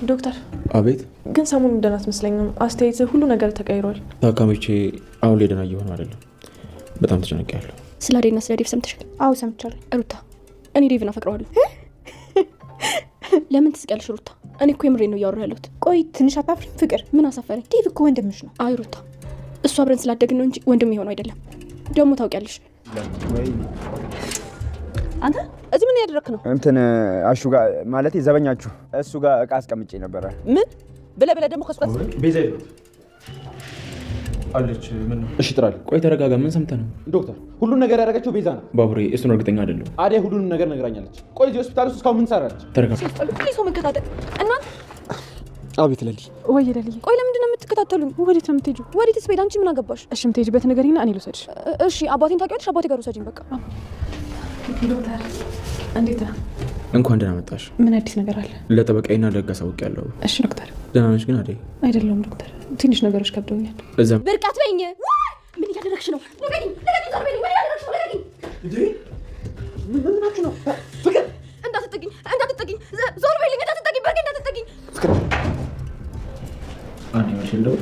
ዶክተር አቤት። ግን ሰሞኑን ደህና አትመስለኝም። አስተያየት ሁሉ ነገር ተቀይሯል። ታካሚዎቼ አሁን ላይ ደህና እየሆኑ አይደለም። በጣም ተጨንቄያለሁ። ስለ አዴና ስለ ዴቭ ሰምተሻል? አዎ ሰምቻለሁ። ሩታ እኔ ዴቭን አፈቅረዋለሁ። ለምን ትስቂያለሽ ሩታ? እኔ እኮ የምሬን ነው እያወራሁ ያለሁት። ቆይ ትንሽ አታፍሪም? ፍቅር ምን አሳፈረኝ? ዴቭ እኮ ወንድምሽ ነው። አይ ሩታ እሱ አብረን ስላደግን ነው እንጂ ወንድም የሆነው አይደለም። ደግሞ ታውቂያለሽ። አንተ እዚህ ምን ያደረክ ነው? እንትን አሹ ጋር ማለት ዘበኛችሁ እሱ ጋር እቃ አስቀምጬ ነበረ። ምን ብለ ደግሞ ከሱ ጋር ቤዛ አለች። ምን ነው? እሺ ጥራል። ቆይ ተረጋጋ። ምን ሰምተህ ነው? ዶክተር ሁሉን ነገር ያደረገችው ቤዛ ነው። ባቡሬ እሱን እርግጠኛ አይደለሁ። አዴ ሁሉንም ነገር ነግራኛለች። ቆይ እዚህ ሆስፒታል ውስጥ እስካሁን ምን ሰራች? ተረጋጋ። ፕሊስ መከታተል እናት። አቤት ለሊ። ወይ ለሊ፣ ቆይ ለምንድን ነው የምትከታተሉኝ? ወዴት ነው የምትሄጂው? ወዴትስ ቤት? አንቺ ምን አገባሽ? እሺ የምትሄጂበት ንገሪኝና እኔ ልውሰድሽ። እሺ አባቴን ታውቂያለሽ? አባቴ ጋር ውሰጂኝ በቃ። ዶክተር እንዴት ነህ? እንኳን ደህና መጣሽ። ምን አዲስ ነገር አለ? ለጠበቃዬና ለህግ አሳውቄያለሁ። እሺ ዶክተር። ደህና ነሽ ግን? አደይ አይደለሁም ዶክተር፣ ትንሽ ነገሮች ከብደውኛል። እዛም ብርቃት በይኝ። ምን እያደረግሽ ነው? ንገሪኝ፣ ዞር በይልኝ። ምን እያደረግሽ ነው? ንገሪኝ። ምን ናችሁ ነው? ፍቅር እንዳትጠጊኝ፣ ዞር በይልኝ። እንዳትጠጊኝ፣ በቃ እንዳትጠጊኝ። አንዴ ማሽልው።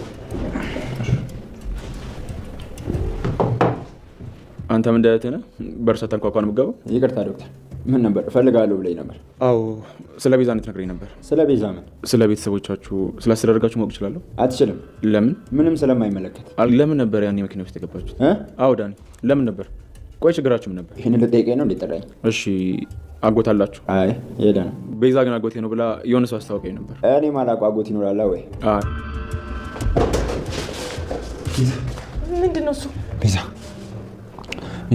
አንተ ምን እንደያተ ነህ? በርሳ ተንኳኳን ምገባው። ይቅርታ ዶክተር። ምን ነበር? እፈልጋለሁ ብለኝ ነበር። አዎ ስለ ቤዛ ነግረኝ ነበር። ስለ ቤዛ ምን? ስለ ቤተሰቦቻችሁ ስላስተዳደጋችሁ ማወቅ እችላለሁ? አትችልም። ለምን? ምንም ስለማይመለከት። ለምን ነበር ያኔ መኪና ውስጥ የገባችሁት? አዎ ዳኒ፣ ለምን ነበር? ቆይ ችግራችሁ ምን ነበር? ይሄን ልጠይቀኝ ነው እንዴ ጠራኝ? እሺ አጎት አላችሁ? አይ የለ ነው። ቤዛ ግን አጎቴ ነው ብላ የሆነ ሰው አስታውቀኝ ነበር። እኔ ማላውቀው አጎት ይኖራል ወይ? ምንድን ነው እሱ? ቤዛ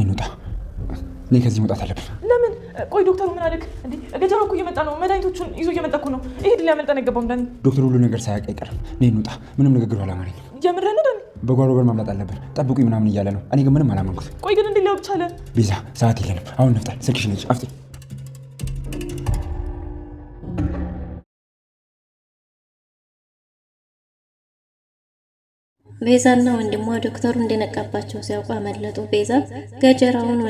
እንውጣ። እኔ ከዚህ መውጣት አለብን። ለምን? ቆይ ዶክተሩ ምን አደረግ እንዴ? ገጀራው እኮ እየመጣ ነው። መድኃኒቶቹን ይዞ እየመጣ እኮ ነው። ይሄ ድል ያመልጠን አይገባም ዳኒ። ዶክተሩ ሁሉ ነገር ሳያውቅ አይቀርም። እኔ እንውጣ። ምንም ንግግሩ አላማረኝ። የምርህን ነው ዳኒ? በጓሮ በር ማምለጥ አለብን። ጠብቁኝ ምናምን እያለ ነው። እኔ ግን ምንም አላመንኩት። ቆይ ግን እንዴት ሊያውቅ ቻለ? ቤዛ ሰዓት የለንም። አሁን ነፍጣል። ስልክሽን ልጅ አፍጤ ቤዛና ወንድሟ ዶክተሩ እንደነቃባቸው ሲያውቁ አመለጡ። ቤዛ ገጀራውን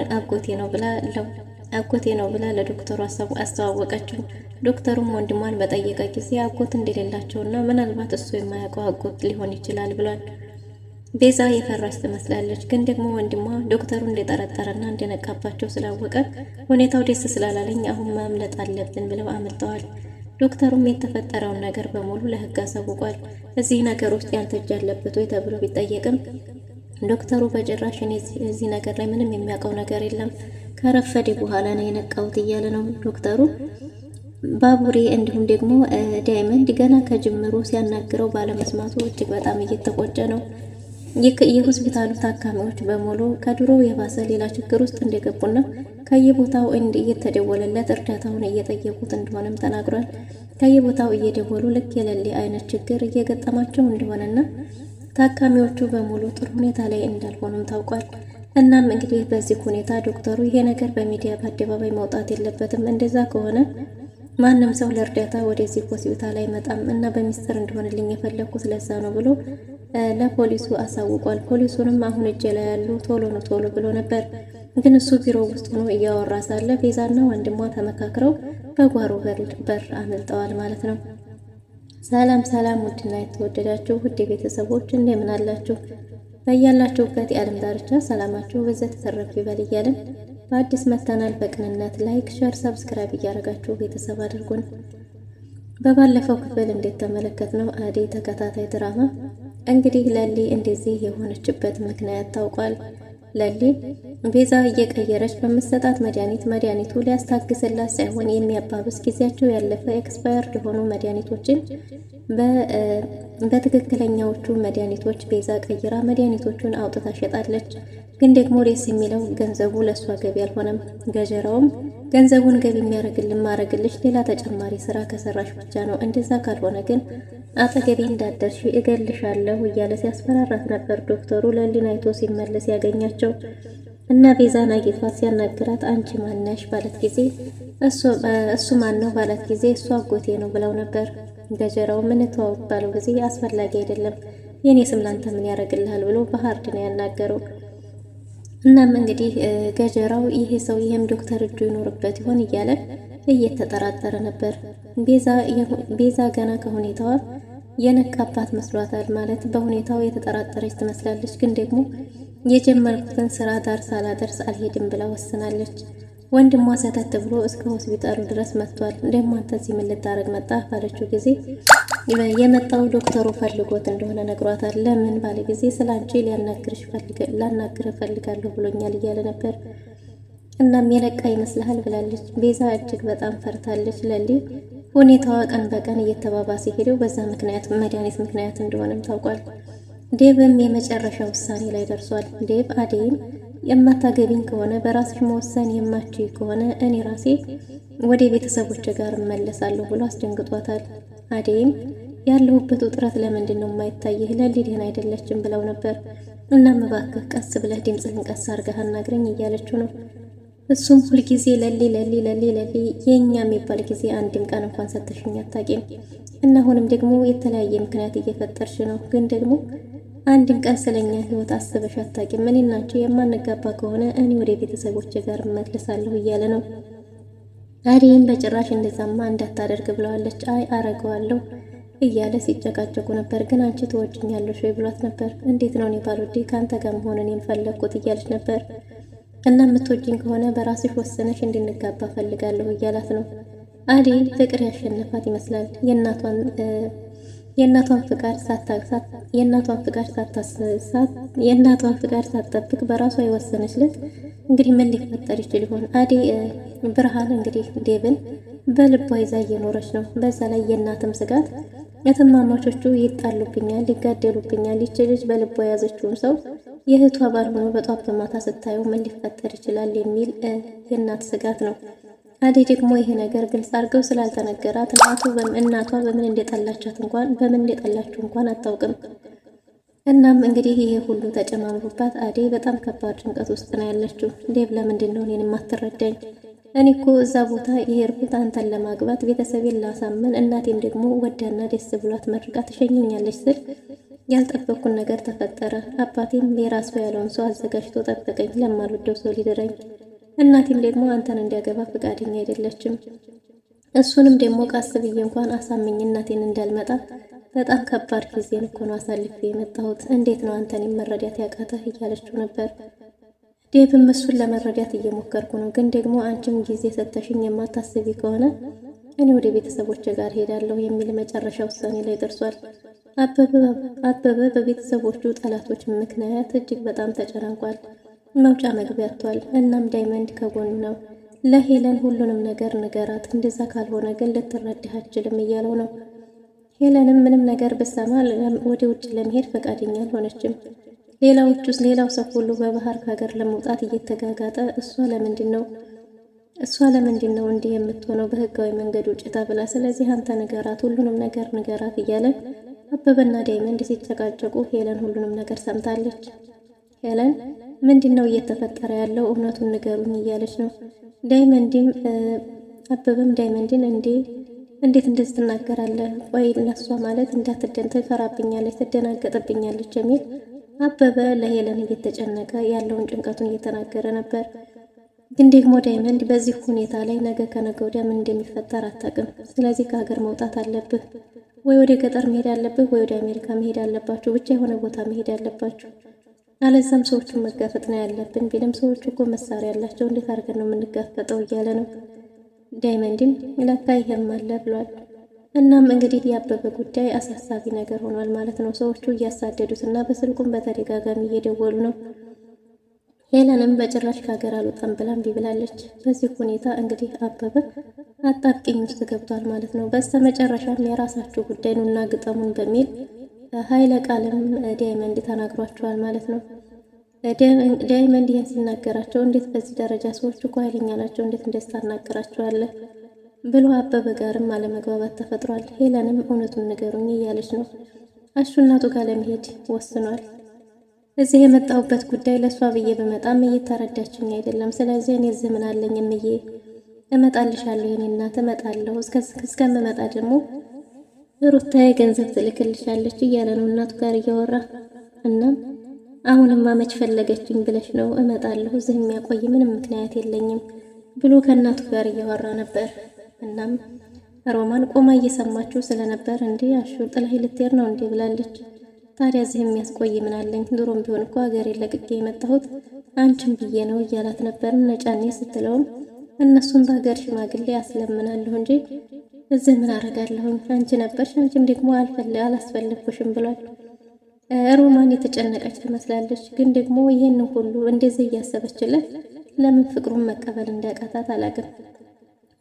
አጎቴ ነው ብላ ለዶክተሩ አስተዋወቀችው። ዶክተሩም ወንድሟን በጠየቀ ጊዜ አጎት እንደሌላቸውና ምናልባት እሱ የማያውቀው አጎት ሊሆን ይችላል ብሏል። ቤዛ የፈራች ትመስላለች፣ ግን ደግሞ ወንድሟ ዶክተሩ እንደጠረጠረና እንደነቃባቸው ስላወቀ ሁኔታው ደስ ስላላለኝ አሁን ማምለጥ አለብን ብለው አመልጠዋል። ዶክተሩም የተፈጠረውን ነገር በሙሉ ለህግ አሳውቋል። እዚህ ነገር ውስጥ ያንተ እጅ አለበት ወይ ተብሎ ቢጠየቅም ዶክተሩ በጭራሽ እኔ እዚህ ነገር ላይ ምንም የሚያውቀው ነገር የለም፣ ከረፈደ በኋላ ነው የነቃሁት እያለ ነው ዶክተሩ። ባቡሬ እንዲሁም ደግሞ ዳይመንድ ገና ከጅምሩ ሲያናግረው ባለመስማቱ እጅግ በጣም እየተቆጨ ነው። የሆስፒታሉ ታካሚዎች በሙሉ ከድሮ የባሰ ሌላ ችግር ውስጥ እንደገቡና ከየቦታው እየተደወለለት እርዳታውን እየጠየቁት እንደሆነም ተናግሯል። ከየቦታው እየደወሉ ልክ የሌለ አይነት ችግር እየገጠማቸው እንደሆነና ታካሚዎቹ በሙሉ ጥሩ ሁኔታ ላይ እንዳልሆኑም ታውቋል። እናም እንግዲህ በዚህ ሁኔታ ዶክተሩ ይሄ ነገር በሚዲያ በአደባባይ መውጣት የለበትም፣ እንደዛ ከሆነ ማንም ሰው ለእርዳታ ወደዚህ ሆስፒታል አይመጣም እና በሚስጥር እንደሆነልኝ የፈለኩት ለዛ ነው ብሎ ለፖሊሱ አሳውቋል። ፖሊሱንም አሁን እጄ ላይ ያሉ ቶሎ ብሎ ነበር። ግን እሱ ቢሮ ውስጥ ሆኖ እያወራ ሳለ ቤዛና ወንድሟ ተመካክረው በጓሮ በር አመልጠዋል ማለት ነው። ሰላም ውድና የተወደዳችሁ ውድ ቤተሰቦች እንደምን አላችሁ? በያላችሁበት የዓለም ዳርቻ ሰላማችሁ በዘት ተተረፍ ይበል እያልን በአዲስ መተናል። በቅንነት ላይክ፣ ሼር፣ ሰብስክራይብ እያደረጋችሁ ቤተሰብ አድርጉን። በባለፈው ክፍል እንዴት ተመለከትነው አደይ ተከታታይ ድራማ እንግዲህ ለሊ እንደዚህ የሆነችበት ምክንያት ታውቋል። ለሊ ቤዛ እየቀየረች በመሰጣት መድኃኒቱ ሊያስታግስላት ሳይሆን የሚያባብስ ጊዜያቸው ያለፈ ኤክስፓየርድ የሆኑ መድኃኒቶችን በትክክለኛዎቹ መድኃኒቶች ቤዛ ቀይራ መድኃኒቶቹን አውጥታ ሸጣለች። ግን ደግሞ ደስ የሚለው ገንዘቡ ለእሷ ገቢ አልሆነም። ገጀራውም ገንዘቡን ገቢ ማረግልሽ ሌላ ተጨማሪ ስራ ከሰራሽ ብቻ ነው፣ እንደዛ ካልሆነ ግን አጠገቤ እንዳደርሽ እገልሻለሁ እያለ ሲያስፈራራት ነበር ዶክተሩ። ለሊን አይቶ ሲመለስ ያገኛቸው እና ቤዛን አግኝቷት ሲያናግራት አንቺ ማነሽ ባለት ጊዜ እሱ ማን ነው ባለት ጊዜ እሱ አጎቴ ነው ብለው ነበር። ገጀራው ምን ተዋው ባለው ጊዜ አስፈላጊ አይደለም የኔ ስም ላንተ ምን ያደርግልሃል ብሎ በሃርድ ነው ያናገረው። እናም እንግዲህ ገጀራው ይሄ ሰው ይሄም ዶክተር እጁ ይኖርበት ይሆን እያለ እየተጠራጠረ ነበር። ቤዛ ገና ከሁኔታዋ የነቃባት መስሏታል። ማለት በሁኔታው የተጠራጠረች ትመስላለች። ግን ደግሞ የጀመርኩትን ስራ ዳር ሳላደርስ አልሄድም ብላ ወስናለች። ወንድሟ ሰተት ብሎ እስከ ሆስፒታሉ ድረስ መጥቷል። ደግሞ አንተ እዚህ ምን ልታረግ መጣህ ባለችው ጊዜ የመጣው ዶክተሩ ፈልጎት እንደሆነ ነግሯታል። ለምን ባለ ጊዜ ስላንቺ ላናግር ፈልጋለሁ ብሎኛል እያለ ነበር። እናም የነቃ ይመስልሃል ብላለች። ቤዛ እጅግ በጣም ፈርታለች። ለሊ ሁኔታዋ ቀን በቀን እየተባባሰ ሄደው በዛ ምክንያት መድኃኒት ምክንያት እንደሆነም ታውቋል። ዴቭም የመጨረሻ ውሳኔ ላይ ደርሷል። ዴቭ አደይን የማታገቢኝ ከሆነ በራስሽ መወሰን የማችይ ከሆነ እኔ ራሴ ወደ ቤተሰቦች ጋር እመለሳለሁ ብሎ አስደንግጧታል። አደይም ያለሁበት ውጥረት ለምንድን ነው የማይታይህ? ለሊ ደህና አይደለችም ብለው ነበር። እናም እባክህ ቀስ ብለህ ድምፅህን ቀስ አድርገህ አናግረኝ እያለችው ነው። እሱም ሁልጊዜ ለሊ ለሊ ለሊ ለሊ የኛ የሚባል ጊዜ አንድም ቀን እንኳን ሰተሽኝ አታውቂም። እና አሁንም ደግሞ የተለያየ ምክንያት እየፈጠርሽ ነው። ግን ደግሞ አንድም ቀን ስለኛ ህይወት አስበሽ አታውቂም። እኔና አንቺ የማንጋባ ከሆነ እኔ ወደ ቤተሰቦች ጋር እመለሳለሁ እያለ ነው። አደይም በጭራሽ እንደዛማ እንዳታደርግ ብለዋለች። አይ አረገዋለሁ እያለ ሲጨቃጨቁ ነበር። ግን አንቺ ትወጂኛለሽ ወይ ብሏት ነበር። እንዴት ነው እኔ ባልወዴ ከአንተ ጋር መሆንን የምፈለግኩት እያለች ነበር። እና የምትወጂኝ ከሆነ በራስሽ ወሰነሽ እንድንጋባ ፈልጋለሁ እያላት ነው። አደይ ፍቅር ያሸነፋት ይመስላል። የእናቷን ፍቃድ ሳትጠብቅ በራሷ የወሰነችለት እንግዲህ ምን ሊፈጠር ይችል ይሆን? አደይ ብርሃን እንግዲህ ዴቭን በልቧ ይዛ እየኖረች ነው። በዛ ላይ የእናትም ስጋት እህትማማቾቹ ይጣሉብኛል፣ ይጋደሉብኛል፣ ይች ልጅ በልቧ የያዘችውን ሰው የእህቷ ባልሆነ በጧት በማታ ስታየው ምን ሊፈጠር ይችላል የሚል የእናት ስጋት ነው። አደይ ደግሞ ይሄ ነገር ግልጽ አድርገው ስላልተነገራት እናቷ በምን እንደጠላችሁ እንኳን አታውቅም። እናም እንግዲህ ይሄ ሁሉ ተጨማምሮባት አደይ በጣም ከባድ ጭንቀት ውስጥ ነው ያለችው። ዴቭ ለምንድን ነው እኔን የማትረዳኝ? እኔ እኮ እዛ ቦታ የሄድኩት አንተን ለማግባት ቤተሰቤን ላሳመን፣ እናቴም ደግሞ ወዳና ደስ ብሏት መርቃ ትሸኘኛለች ስል ያልጠበቅኩን ነገር ተፈጠረ። አባቴም የራሱ ያለውን ሰው አዘጋጅቶ ጠበቀኝ፣ ለማልወደው ሰው ሊድረኝ። እናቴም ደግሞ አንተን እንዲያገባ ፈቃደኛ አይደለችም። እሱንም ደግሞ ቃስ ብዬ እንኳን አሳምኝ እናቴን እንዳልመጣ በጣም ከባድ ጊዜን እኮ ነው አሳልፌ የመጣሁት። እንዴት ነው አንተን መረዳት ያቃተህ እያለችው ነበር። ዴቭም እሱን ለመረዳት እየሞከርኩ ነው፣ ግን ደግሞ አንቺም ጊዜ ሰተሽኝ የማታስቢ ከሆነ እኔ ወደ ቤተሰቦች ጋር ሄዳለሁ የሚል መጨረሻ ውሳኔ ላይ ደርሷል። አበበ በቤተሰቦቹ ጠላቶች ምክንያት እጅግ በጣም ተጨናንቋል። መውጫ መግቢያ አጥቷል። እናም ዳይመንድ ከጎኑ ነው። ለሄለን ሁሉንም ነገር ንገራት፣ እንደዛ ካልሆነ ግን ልትረዳህ አትችልም እያለው ነው። ሄለንም ምንም ነገር ብሰማ ወደ ውጭ ለመሄድ ፈቃደኛ አልሆነችም። ሌላው ሰው ሁሉ በባህር ከሀገር ለመውጣት እየተጋጋጠ እሷ ለምንድን ነው እንዲህ የምትሆነው በህጋዊ መንገድ ውጭ ተብላ? ስለዚህ አንተ ንገራት፣ ሁሉንም ነገር ንገራት እያለ አበበና ዳይመንድ ሲጨቃጨቁ ሄለን ሁሉንም ነገር ሰምታለች። ሄለን ምንድን ነው እየተፈጠረ ያለው? እውነቱን ንገሩኝ እያለች ነው። አበበም ዳይመንድን እንዴት እንደዚህ ትናገራለህ? ቆይ ለሷ ማለት ትፈራብኛለች፣ ትደናገጥብኛለች የሚል አበበ ለሄለን እየተጨነቀ ያለውን ጭንቀቱን እየተናገረ ነበር። ግን ደግሞ ዳይመንድ በዚህ ሁኔታ ላይ ነገ ከነገ ወዲያ ምን እንደሚፈጠር አታውቅም። ስለዚህ ከሀገር መውጣት አለብህ፣ ወይ ወደ ገጠር መሄድ አለብህ፣ ወይ ወደ አሜሪካ መሄድ አለባችሁ፣ ብቻ የሆነ ቦታ መሄድ አለባችሁ፣ አለዛም ሰዎቹን መጋፈጥ ነው ያለብን ቢልም ሰዎቹ እኮ መሳሪያ ያላቸው እንዴት አድርገን ነው የምንጋፈጠው እያለ ነው። ዳይመንድም ለካ ይሄም አለ ብሏል። እናም እንግዲህ የአበበ ጉዳይ አሳሳቢ ነገር ሆኗል ማለት ነው። ሰዎቹ እያሳደዱት እና በስልኩም በተደጋጋሚ እየደወሉ ነው። ሄለንም በጭራሽ ከሀገር አልወጣም ብላ እምቢ ብላለች። በዚህ ሁኔታ እንግዲህ አበበ አጣብቂኝ ውስጥ ገብቷል ማለት ነው። በስተመጨረሻም የራሳችሁ ጉዳይ ነውና ግጠሙን በሚል ኃይለ ቃልም ዳይመንድ ተናግሯቸዋል ማለት ነው። ዳይመንድ ይህን ሲናገራቸው እንዴት በዚህ ደረጃ ሰዎች እኮ ኃይለኛ ናቸው፣ እንዴት እንደዚህ ታናገራቸዋለህ ብሎ አበበ ጋርም አለመግባባት ተፈጥሯል። ሄለንም እውነቱን ንገሩኝ እያለች ነው። አሹ እናቱ ጋር ለመሄድ ወስኗል። እዚህ የመጣሁበት ጉዳይ ለእሷ ብዬ በመጣም እየተረዳችኝ አይደለም። ስለዚህ እኔ እዚህ ምን አለኝ እምዬ፣ እመጣልሻለሁ የኔ እናት እመጣለሁ። እስከምመጣ ደግሞ ሩታዬ ገንዘብ ትልክልሻለች እያለ ነው እናቱ ጋር እያወራ። እናም አሁንማ መች ፈለገችኝ ብለሽ ነው? እመጣለሁ፣ እዚህ የሚያቆይ ምንም ምክንያት የለኝም ብሎ ከእናቱ ጋር እያወራ ነበር። እናም ሮማን ቆማ እየሰማችው ስለነበር እንዴ አሹ ጥላይ ልትሄድ ነው እንዴ ብላለች። ታዲያ እዚህ የሚያስቆይ ምን አለኝ? ድሮም ቢሆን እኮ ሀገሬን ለቅቄ የመጣሁት አንቺን ብዬ ነው እያላት ነበር። ነጫኔ ስትለውም እነሱን በሀገር ሽማግሌ ያስለምናለሁ እንጂ እዚህ ምን አረጋለሁኝ? አንቺ ነበርሽ፣ አንቺም ደግሞ አላስፈለግኩሽም ብሏል። ሮማን የተጨነቀች ትመስላለች። ግን ደግሞ ይሄንን ሁሉ እንደዚህ እያሰበችለት ለምን ፍቅሩን መቀበል እንዳቃታት አላውቅም።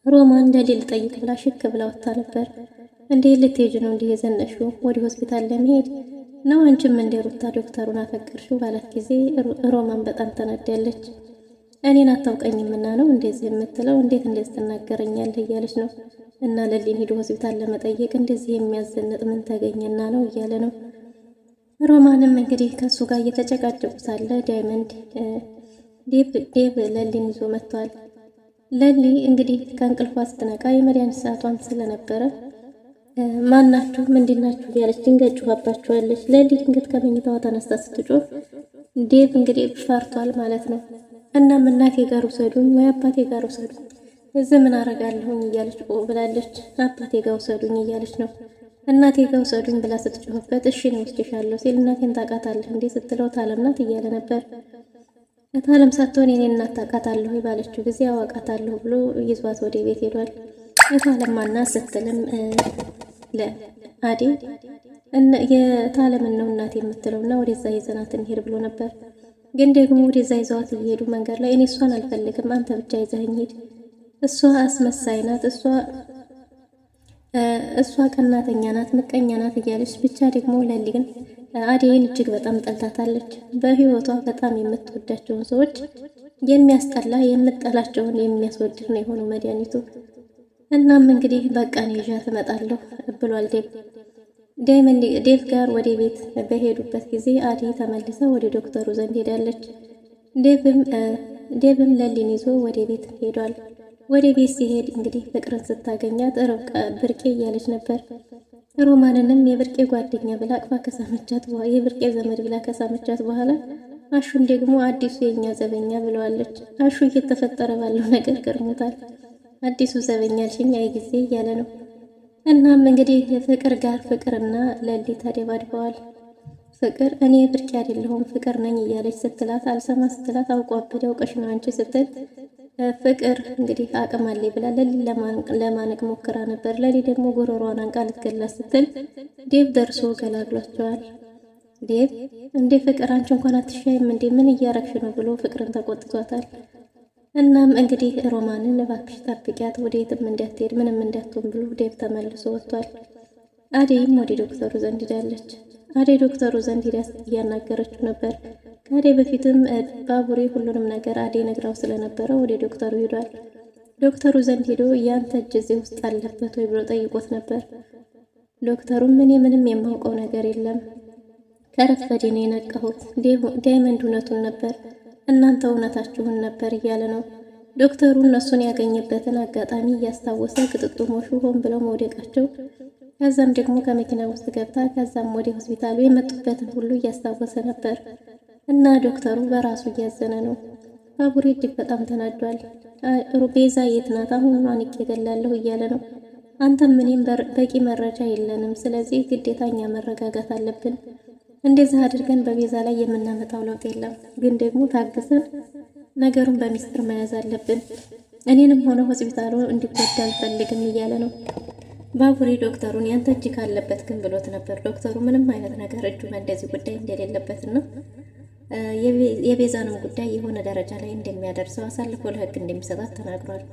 ሮማን እንደሌል ጠይቅ ብላ ሽክ ብላ ወጣ ነበር። እንዴ ልትሄጂ ነው እንዲህ የዘነሽው? ወደ ሆስፒታል ለመሄድ ነው? አንቺም እንደ ሩታ ዶክተሩን አፈቀርሽው ባላት ጊዜ ሮማን በጣም ተናዳለች። እኔን አታውቀኝምና ነው እንደዚህ የምትለው? እንዴት እንደዚህ ትናገረኛለህ? እያለች ነው። እና ለሊን ሄዶ ሆስፒታል ለመጠየቅ እንደዚህ የሚያዘንጥ ምን ተገኘና ነው እያለ ነው። ሮማንም እንግዲህ ከሱ ጋር እየተጨቃጨቁ ሳለ ዳይመንድ ዴቭ ለሊን ይዞ መጥቷል። ለሊ እንግዲህ ከእንቅልፏ ስትነቃ የመድኃኒት ሰዓቷን ስለነበረ ማናችሁ ምንድናችሁ እያለች ድንገት ጮኻባችኋለች። ለሊ ድንገት ከመኝታዋ ተነስታ ስትጮህ ዴቭ እንግዲህ ፈርቷል ማለት ነው። እናም እናቴ ጋር ውሰዱኝ ወይ አባቴ ጋር ውሰዱኝ፣ እዚህ ምን አረጋለሁኝ እያለች ብላለች። አባቴ ጋር ውሰዱኝ እያለች ነው። እናቴ ጋር ውሰዱኝ ብላ ስትጮህበት እሺ ነው ወስድሻለሁ ሲል እናቴን ታውቃታለህ እንዴ ስትለው ታለም ናት እያለ ነበር። ታለም ሳትሆን የኔን እናት ታውቃታለሁ ባለችው ጊዜ አዋቃታለሁ ብሎ ይዟት ወደ ቤት ሄዷል። ታለም ማናት ስትልም ለአዴ የታለምን ነው እናቴ የምትለውና ወደዛ ይዘናት እንሄድ ብሎ ነበር። ግን ደግሞ ወደዛ ይዘዋት እየሄዱ መንገድ ላይ እኔ እሷን አልፈልግም፣ አንተ ብቻ ይዘኸኝ ሂድ፣ እሷ አስመሳይ ናት፣ እሷ ቀናተኛ ናት፣ ምቀኛ ናት እያለች ብቻ ደግሞ ለሊ ግን አዴን እጅግ በጣም ጠልታታለች። በህይወቷ በጣም የምትወዳቸውን ሰዎች የሚያስጠላ የምጠላቸውን የሚያስወድድ ነው የሆነው መድኃኒቱ። እናም እንግዲህ በቃ እኔ ይዣት እመጣለሁ ብሏል ዴቭ ጋር ወደ ቤት በሄዱበት ጊዜ አዴ ተመልሳ ወደ ዶክተሩ ዘንድ ሄዳለች። ዴቭም ለሊን ይዞ ወደ ቤት ሄዷል። ወደ ቤት ሲሄድ እንግዲህ ፍቅርን ስታገኛት ርብቃ ብርቄ እያለች ነበር። ሮማንንም የብርቄ ጓደኛ ብላ አቅፋ ከሳመቻት በኋላ የብርቄ ዘመድ ብላ ከሳመቻት በኋላ አሹን ደግሞ አዲሱ የኛ ዘበኛ ብለዋለች። አሹ እየተፈጠረ ባለው ነገር ገርሞታል። አዲሱ ዘበኛ አልሽኝ አይ ጊዜ እያለ ነው። እናም እንግዲህ ፍቅር ጋር ፍቅርና ለሊ ተደባድበዋል። ፍቅር እኔ ብርቄ አይደለሁም ፍቅር ነኝ እያለች ስትላት አልሰማ ስትላት አውቋብድ አውቀሽ ነው አንቺ ስትል ፍቅር እንግዲህ አቅም አለኝ ብላ ለሊ ለማነቅ ሞክራ ነበር። ለሊ ደግሞ ጎረሯን አንቃ ልትገላት ስትል ዴቭ ደርሶ ገላግሏቸዋል። ዴቭ እንዴ ፍቅር አንቺ እንኳን አትሻይም እንዴ ምን እያረግሽ ነው ብሎ ፍቅርን ተቆጥቷታል። እናም እንግዲህ ሮማንን እባክሽ ጠብቂያት ወዴትም እንዳትሄድ ምንም እንዳትሆን ብሎ ዴቭ ተመልሶ ወጥቷል። አዴይም ወደ ዶክተሩ ዘንድ ሄዳለች። አዴይ ዶክተሩ ዘንድ ሄዳ እያናገረችው ነበር። ከአዴይ በፊትም ባቡሬ ሁሉንም ነገር አዴይ ነግራው ስለነበረ ወደ ዶክተሩ ሄዷል። ዶክተሩ ዘንድ ሄዶ ያንተ እጅ እዚህ ውስጥ አለበት ወይ ብሎ ጠይቆት ነበር። ዶክተሩም እኔ ምንም የማውቀው ነገር የለም ከረፈዴ ነው የነቃሁት፣ ዳይመንድ እውነቱን ነበር እናንተ እውነታችሁን ነበር እያለ ነው። ዶክተሩ እነሱን ያገኘበትን አጋጣሚ እያስታወሰ ቅጥጥሞሹ ሆን ብለው መውደቃቸው ከዛም ደግሞ ከመኪና ውስጥ ገብታ ከዛም ወደ ሆስፒታሉ የመጡበትን ሁሉ እያስታወሰ ነበር። እና ዶክተሩ በራሱ እያዘነ ነው። ባቡሬ እጅግ በጣም ተናዷል። ቤዛ የት ናት? አሁን አንቄ እገላለሁ እያለ ነው። አንተም እኔም በቂ መረጃ የለንም፣ ስለዚህ ግዴታኛ መረጋጋት አለብን። እንደዚህ አድርገን በቤዛ ላይ የምናመጣው ለውጥ የለም፣ ግን ደግሞ ታግሰን ነገሩን በሚስጥር መያዝ አለብን። እኔንም ሆነ ሆስፒታሉ እንዲጎዳ አልፈልግም እያለ ነው። ባቡሬ ዶክተሩን ያንተ እጅ ካለበት ግን ብሎት ነበር። ዶክተሩ ምንም አይነት ነገር እጁ እንደዚህ ጉዳይ እንደሌለበትና የቤዛንም ጉዳይ የሆነ ደረጃ ላይ እንደሚያደርሰው አሳልፎ ለሕግ እንደሚሰጣት ተናግሯል።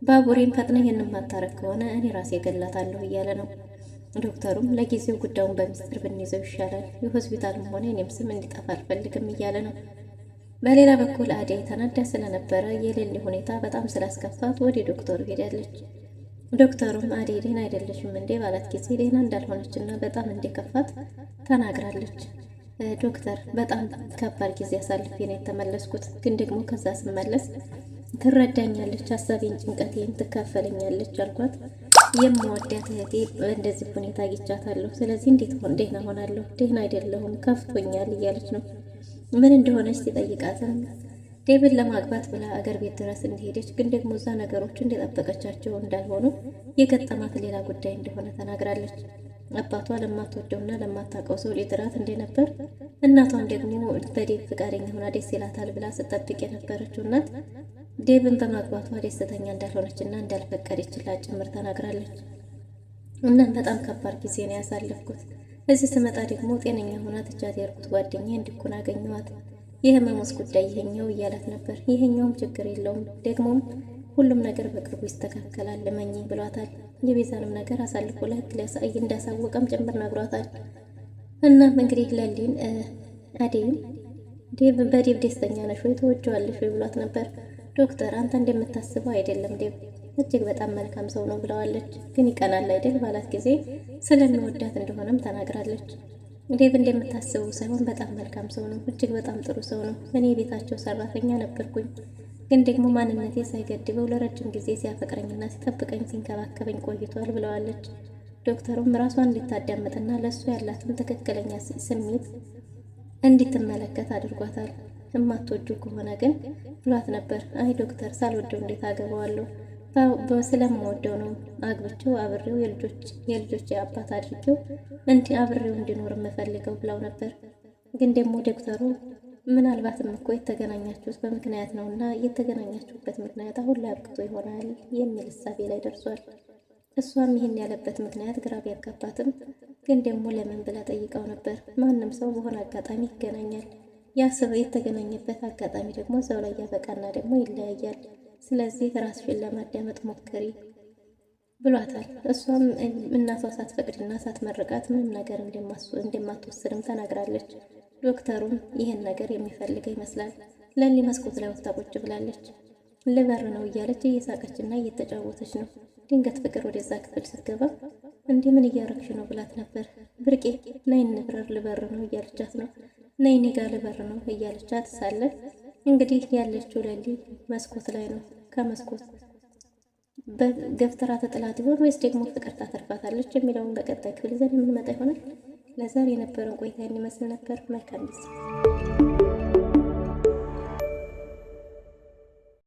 ባቡሬም ፈጥነ ይህን ማታረግ ከሆነ እኔ ራሴ ገላታለሁ እያለ ነው። ዶክተሩም ለጊዜው ጉዳዩን በሚስጥር ብንይዘው ይሻላል፣ የሆስፒታሉም ሆነ እኔም ስም እንዲጠፋ አልፈልግም እያለ ነው። በሌላ በኩል አደይ ተናዳ ስለነበረ የሌሊ ሁኔታ በጣም ስላስከፋት ወደ ዶክተሩ ሄዳለች። ዶክተሩም አደይ ደህና አይደለሽም እንዴ ባላት ጊዜ ደህና እንዳልሆነችና በጣም እንደከፋት ተናግራለች። ዶክተር በጣም ከባድ ጊዜ አሳልፌ ነው የተመለስኩት፣ ግን ደግሞ ከዛ ስመለስ ትረዳኛለች፣ ሀሳቤን ጭንቀቴን ትካፈለኛለች አልኳት። የምወዳት እህቴ እንደዚህ ሁኔታ አግኝቻታለሁ፣ ስለዚህ እንዴት ደህና ሆናለሁ? ደህና አይደለሁም፣ ከፍቶኛል እያለች ነው። ምን እንደሆነች ሲጠይቃትም ዴብን ለማግባት ብላ አገር ቤት ድረስ እንደሄደች ግን ደግሞ እዛ ነገሮች እንደጠበቀቻቸው እንዳልሆኑ የገጠማት ሌላ ጉዳይ እንደሆነ ተናግራለች። አባቷ ለማትወደውና ለማታውቀው ሰው ሊድራት እንደነበር፣ እናቷም ደግሞ በዴብ ፍቃደኛ ሆና ደስ ይላታል ብላ ስጠብቅ የነበረችው እናት ዴብን በማግባቷ ደስተኛ እንዳልሆነችና እንዳልፈቀደችላት ጭምር ተናግራለች። እናም በጣም ከባድ ጊዜ ነው ያሳለፍኩት። እዚህ ስመጣ ደግሞ ጤነኛ ሆና ትቻት የሄድኩት ጓደኛዬ እንዲኮን አገኘኋት። የህመሙስ ጉዳይ ይሄኛው እያላት ነበር። ይሄኛውም ችግር የለውም ደግሞም ሁሉም ነገር በቅርቡ ይስተካከላል እመኚ ብሏታል። የቤዛንም ነገር አሳልፎ ለህግ እንዳሳወቀም ጭምር ነግሯታል። እናም እንግዲህ ለሊን አዴይም በዴብ ደስተኛ ነሽ ወይ ትወጂዋለሽ ወይ ብሏት ነበር። ዶክተር አንተ እንደምታስበው አይደለም ዴብ እጅግ በጣም መልካም ሰው ነው ብለዋለች። ግን ይቀናል አይደል ባላት ጊዜ ስለሚወዳት እንደሆነም ተናግራለች። ዴብ እንደምታስበው ሳይሆን በጣም መልካም ሰው ነው፣ እጅግ በጣም ጥሩ ሰው ነው። እኔ የቤታቸው ሰራተኛ ነበርኩኝ፣ ግን ደግሞ ማንነቴ ሳይገድበው ለረጅም ጊዜ ሲያፈቅረኝና ሲጠብቀኝ ሲንከባከበኝ ቆይቷል ብለዋለች። ዶክተሩም ራሷን እንድታዳምጥና ለእሱ ያላትን ትክክለኛ ስሜት እንድትመለከት አድርጓታል። እማትወጁ ከሆነ ግን ብሏት ነበር። አይ ዶክተር ሳልወደው እንዴት አገባዋለሁ? ስለምወደው ነው አግብቼው አብሬው የልጆች አባት አድርጌው አብሬው እንዲኖር የምፈልገው ብለው ነበር። ግን ደግሞ ዶክተሩ ምናልባትም እኮ የተገናኛችሁት በምክንያት ነው እና የተገናኛችሁበት ምክንያት አሁን ላይ አብቅቶ ይሆናል የሚል እሳቤ ላይ ደርሷል። እሷም ይህን ያለበት ምክንያት ግራ ቢያጋባትም ግን ደግሞ ለምን ብላ ጠይቀው ነበር። ማንም ሰው በሆነ አጋጣሚ ይገናኛል። ያስበው የተገናኘበት አጋጣሚ ደግሞ እዛው ላይ ያበቃና ደግሞ ይለያያል። ስለዚህ ራስሽን ለማዳመጥ ሞክሪ ብሏታል። እሷም እናቷ ሳትፈቅድና ሳትመርቃት ምንም ነገር እንደማትወስድም ተናግራለች። ዶክተሩም ይህን ነገር የሚፈልገ ይመስላል። ለሊ መስኮት ላይ ወጥታ ቁጭ ብላለች። ልበር ነው እያለች እየሳቀችና እየተጫወተች ነው። ድንገት ፍቅር ወደዛ ክፍል ስትገባ እንዲህ ምን እያረግሽ ነው ብላት ነበር። ብርቄ ነይ እንብረር ልበር ነው እያለቻት ነው። ነይ እኔ ጋር ልበር ነው እያለቻት ሳለ እንግዲህ ያለችው ለሊ መስኮት ላይ ነው። ከመስኮት በገፍተራ ተጥላት ይሆን ወይስ ደግሞ ፍቅር ታተርፋታለች የሚለውን በቀጣይ ክፍል ይዘን የምንመጣ ይሆናል። ለዛሬ የነበረን ቆይታ ይመስል ነበር። መልካም ጊዜ